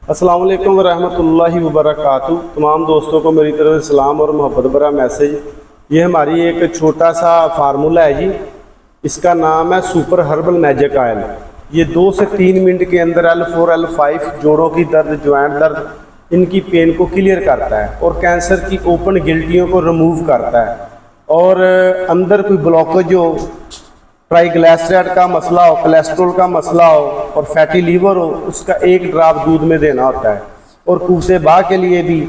अस्सलाम वालेकुम वरहमतुल्लाहि वबरकातुहू। तमाम दोस्तों को मेरी तरफ से सलाम और मोहब्बत भरा मैसेज। ये हमारी एक छोटा सा फार्मूला है जी, इसका नाम है सुपर हर्बल मैजिक ऑयल। ये 2 से 3 मिनट के अंदर L4 L5 जोड़ों की दर्द, जॉइंट दर्द, इनकी पेन को क्लियर करता है और कैंसर की ओपन गिल्टियों को रिमूव करता है। और अंदर कोई ब्लॉकेज हो, ट्राइग्लिसराइड का मसला हो, कोलेस्ट्रॉल का मसला हो और फैटी लीवर हो, उसका 1 ड्रॉप दूध में देना होता है। और कूसे बा के लिए भी,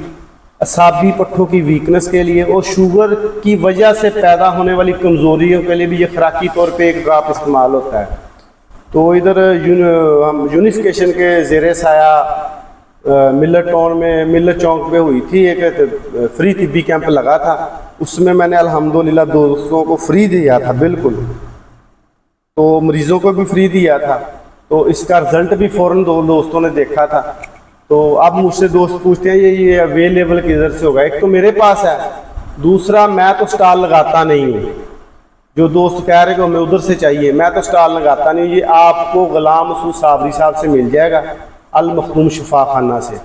असाबी पट्ठों की वीकनेस के लिए और शुगर की वजह से पैदा होने वाली कमज़ोरियों के लिए भी ये खुराकी तौर पे 1 ड्रॉप इस्तेमाल होता है। तो इधर हम यूनिफिकेशन के ज़ेरे साया मिलर टाउन में, मिलर चौक पे हुई थी एक फ्री तिब्बी कैंप लगा था। उसमें मैंने अल्हम्दुलिल्लाह दोस्तों को फ्री दिया था, बिल्कुल, तो मरीज़ों को भी फ्री दिया था। तो इसका रिज़ल्ट भी फ़ौरन दोस्तों ने देखा था। तो अब मुझसे दोस्त पूछते हैं ये अवेलेबल किधर से होगा। एक तो मेरे पास है, दूसरा मैं तो स्टॉल लगाता नहीं हूँ। जो दोस्त कह रहे कि हमें उधर से चाहिए, मैं तो स्टॉल लगाता नहीं हूँ। ये आपको गुलाम मसूद साबरी साहब से मिल जाएगा, अल मखदूम शिफा खाना से,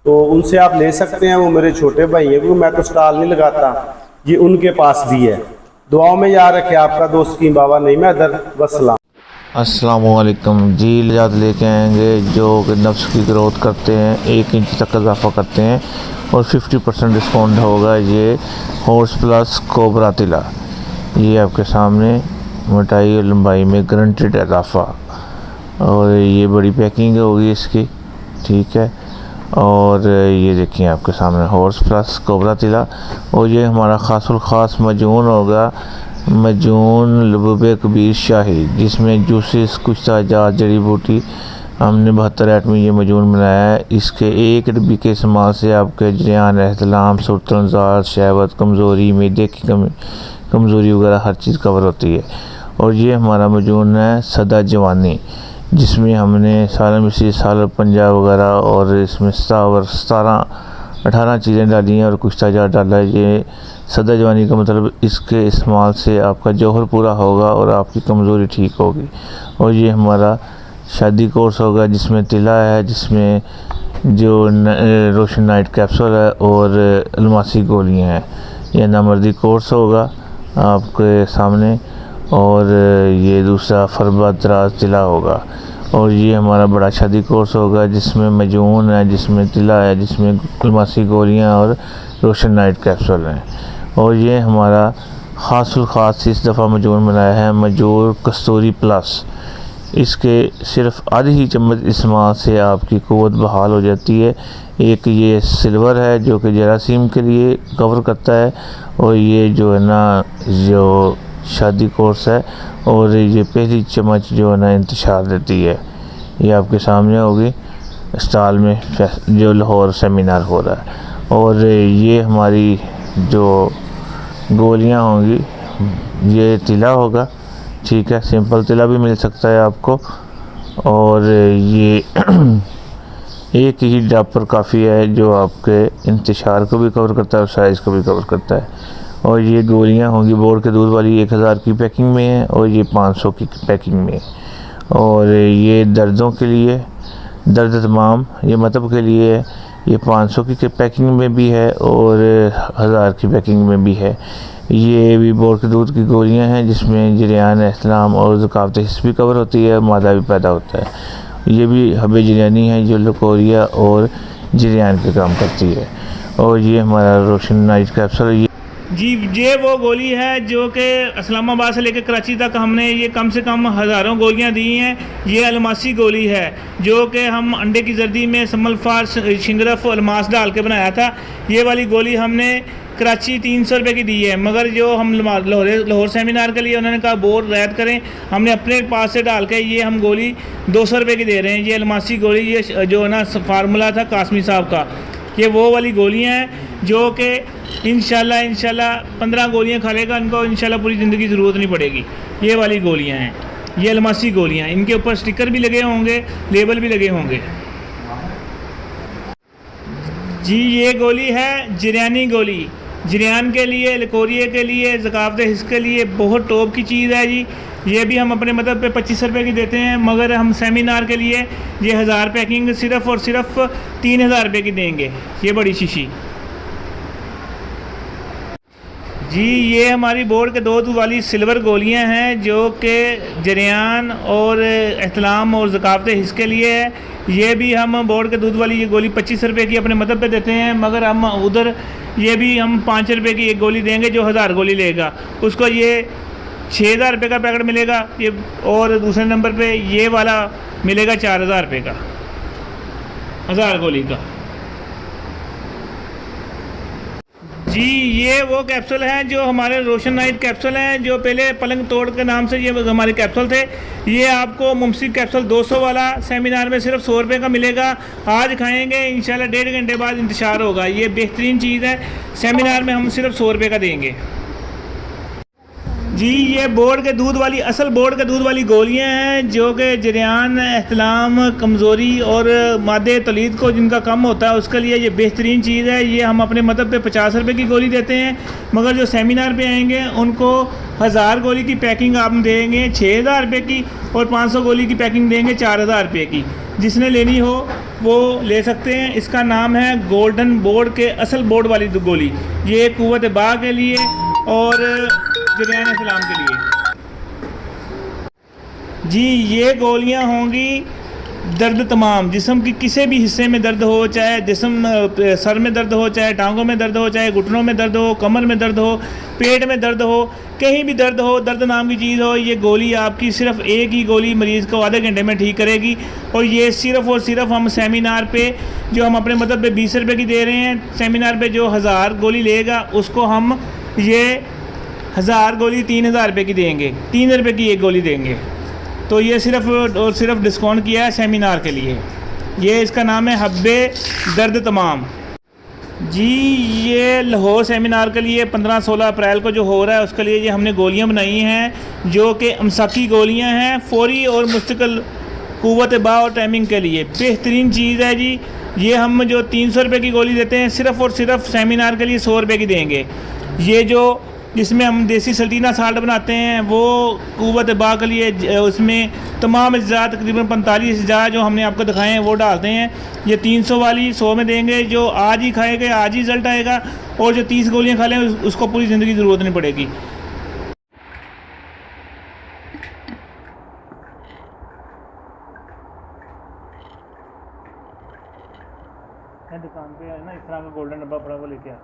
तो उनसे आप ले सकते हैं। वो मेरे छोटे भाई हैं, क्योंकि मैं तो स्टॉल नहीं लगाता, ये उनके पास भी है। दुआओं में याद रखे आपका दोस्त की बाबा नहीं मैं दर वसलाम। अस्सलामुअलैकुम जी। इजाज़त लेके आएंगे जो कि नफ्स की ग्रोथ करते हैं, 1 इंच तक इजाफा करते हैं और 50% डिस्काउंट होगा। ये हॉर्स प्लस कोबरा तिला, ये आपके सामने मोटाई और लंबाई में गारंटेड इजाफा, और ये बड़ी पैकिंग होगी इसकी, ठीक है। और ये देखिए आपके सामने हॉर्स प्लस कोबरा तिला, और ये हमारा खासुल ख़ास मजून होगा, मजून लबूबे कबीर शाही, जिसमें जूसेस, कुछ ताजा जड़ी बूटी, हमने 72 आइटम में ये मजून बनाया है। इसके 1 डिब्बी के इस्तेमाल से आपके जरियान, एहतलाम, सुर्तनज़ार, शहवत, कमज़ोरी, मैदे की कमज़ोरी वगैरह हर चीज़ कवर होती है। और ये हमारा मजून है सदा जवानी, जिसमें हमने साल मिर्ची, साल पंजाब वगैरह और इसमें 17-18 चीज़ें डाली हैं और कुछ ताजा डाला है। ये सदा जवानी का मतलब इसके इस्तेमाल से आपका जौहर पूरा होगा और आपकी कमज़ोरी ठीक होगी। और ये हमारा शादी कोर्स होगा, जिसमें तिला है, जिसमें जो रोशन नाइट कैप्सूल है और अलमासी गोलियाँ हैं। यह नामर्दी कोर्स होगा आपके सामने, और ये दूसरा फरबा दराज तिला होगा। और ये हमारा बड़ा शादी कोर्स होगा, जिसमें मजून है, जिसमें तिला है, जिसमें अलमासी गोलियाँ और रोशन नाइट कैप्सूल हैं। और ये हमारा खासुल ख़ास इस दफ़ा मजून बनाया है, मजूर कस्तूरी प्लस। इसके सिर्फ आधी ही चम्मच इस्तेमाल से आपकी क़ुव्वत बहाल हो जाती है। एक ये सिल्वर है जो कि जरासीम के लिए कवर करता है, और ये जो है ना जो शादी कोर्स है, और ये पहली चम्मच जो है ना इंतशार देती है। ये आपके सामने होगी स्टॉल में जो लाहौर सेमिनार हो रहा है। और ये हमारी जो गोलियां होंगी, ये तिला होगा, ठीक है, सिंपल तिला भी मिल सकता है आपको। और ये एक ही ड्रॉप पर काफ़ी है, जो आपके इंतशार को भी कवर करता है और साइज़ को भी कवर करता है। और ये गोलियां होंगी बोर के दूध वाली, 1000 की पैकिंग में है, और ये 500 की पैकिंग में है। और ये दर्दों के लिए, दर्द तमाम, ये मतलब के लिए है। ये 500 की पैकिंग में भी है और 1000 की पैकिंग में भी है। ये भी बोर के दूध की गोलियां हैं, जिसमें जरियान, एहतलाम और ज़कावत हिस्स भी कवर होती है, मादा भी पैदा होता है। ये भी हबे जरियानी है, जो लकोरिया और जरियान के काम करती है। और ये हमारा रोशन नाइट कैप्सूल जी, ये वो गोली है जो कि इस्लामाबाद से लेकर कराची तक हमने ये कम से कम हज़ारों गोलियां दी हैं। ये अलमासी गोली है, जो कि हम अंडे की जर्दी में समलफार, शिंगरफ, अलमास डाल के बनाया था। ये वाली गोली हमने कराची 300 रुपये की दी है, मगर जो हम लाहौर सेमिनार के लिए उन्होंने कहा बोर्ड रैद करें, हमने अपने पास से डाल के ये हम गोली 200 रुपये की दे रहे हैं। ये अलमासी गोली, ये जो है ना फार्मूला था कासमी साहब का, ये वो वाली गोलियाँ हैं जो कि इंशाल्लाह 15 गोलियाँ खा लेगा, इनको इंशाल्लाह पूरी ज़िंदगी ज़रूरत नहीं पड़ेगी। ये वाली गोलियाँ हैं, ये अलमासी गोलियाँ, इनके ऊपर स्टिकर भी लगे होंगे, लेबल भी लगे होंगे। जी, ये गोली है जरियानी गोली, जरियान के लिए, लकोरिए के लिए, ज़कावत हिस्स के लिए बहुत टॉप की चीज़ है जी। ये भी हम अपने मतलब पे 25 रुपये की देते हैं, मगर हम सेमिनार के लिए ये 1000 पैकिंग सिर्फ़ और सिर्फ 3000 रुपये की देंगे, ये बड़ी शीशी जी। ये हमारी बोर्ड के 2 दूध वाली सिल्वर गोलियां हैं जो कि जरियान और एहतलाम और ज़कात हिस्स के लिए है। ये भी हम बोर्ड के दूध वाली ये गोली 25 रुपये की अपने मदद पे देते हैं, मगर हम उधर ये भी हम 5 रुपये की एक गोली देंगे जो 1000 गोली लेगा, उसको ये 6000 रुपये का पैकेट मिलेगा ये, और दूसरे नंबर पे ये वाला मिलेगा 4000 रुपये का 1000 गोली का जी। ये वो कैप्सूल हैं जो हमारे रोशन नाइट कैप्सूल हैं, जो पहले पलंग तोड़ के नाम से ये हमारे कैप्सूल थे। ये आपको मुमसी कैप्सूल 200 वाला सेमिनार में सिर्फ 100 रुपये का मिलेगा। आज खाएंगे इंशाल्लाह 1.5 घंटे बाद इंतशार होगा। ये बेहतरीन चीज़ है, सेमिनार में हम सिर्फ 100 रुपये का देंगे जी। ये बोर्ड के दूध वाली असल बोर्ड के दूध वाली गोलियां हैं जो कि जरियान, एहतलाम, कमज़ोरी और मादे तलीद को जिनका कम होता है उसके लिए ये बेहतरीन चीज़ है। ये हम अपने मतलब पे 50 रुपये की गोली देते हैं, मगर जो सेमिनार पे आएंगे उनको 1000 गोली की पैकिंग आप देंगे 6000 रुपये की, और 500 गोली की पैकिंग देंगे 4000 रुपये की। जिसने लेनी हो वो ले सकते हैं। इसका नाम है गोल्डन बोर्ड के असल बोर्ड वाली गोली। ये कुव्वत बा के लिए और जरियान इस्लाम के लिए जी। ये गोलियां होंगी दर्द तमाम, जिस्म की किसी भी हिस्से में दर्द हो, चाहे जिस्म सर में दर्द हो, चाहे टांगों में दर्द हो, चाहे घुटनों में दर्द हो, कमर में दर्द हो, पेट में दर्द हो, कहीं भी दर्द हो, दर्द नाम की चीज़ हो, ये गोली आपकी सिर्फ एक ही गोली मरीज़ को आधे घंटे में ठीक करेगी। और ये सिर्फ़ और सिर्फ हम सेमिनार पे जो हम अपने मतलब पे 20 रुपये की दे रहे हैं, सेमिनार पे जो 1000 गोली लेगा उसको हम ये 1000 गोली 3000 रुपये की देंगे, 3 रुपये की एक गोली देंगे। तो ये सिर्फ और सिर्फ डिस्काउंट किया है सेमिनार के लिए। ये इसका नाम है हब्बे दर्द तमाम जी। ये लाहौर सेमिनार के लिए 15-16 अप्रैल को जो हो रहा है उसके लिए ये हमने गोलियां बनाई हैं जो कि अमसाकी गोलियां हैं, फौरी और मुस्तकिल कुव्वत बा और टाइमिंग के लिए बेहतरीन चीज़ है जी। ये हम जो 300 रुपये की गोली देते हैं सिर्फ़ और सिर्फ सेमिनार के लिए 100 रुपये की देंगे। ये जो जिसमें हम देसी सल्टीना साल्ट बनाते हैं वो कुव्वत बा के लिए, उसमें तमाम अज्जा तकरीबन 45 अज्जा जो हमने आपको दिखाए हैं वो डालते हैं। ये 300 वाली 100 में देंगे, जो आज ही खाएगा आज ही रिजल्ट आएगा, और जो 30 गोलियां खा लें उसको पूरी ज़िंदगी ज़रूरत नहीं पड़ेगी। दुकान पे है ना इस तरह का गोल्डन डब्बा पड़ा, वो लेके आ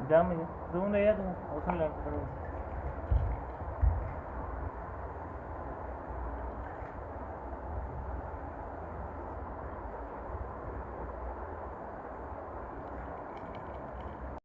जा, मुझे दूँ ले तू उसमें लग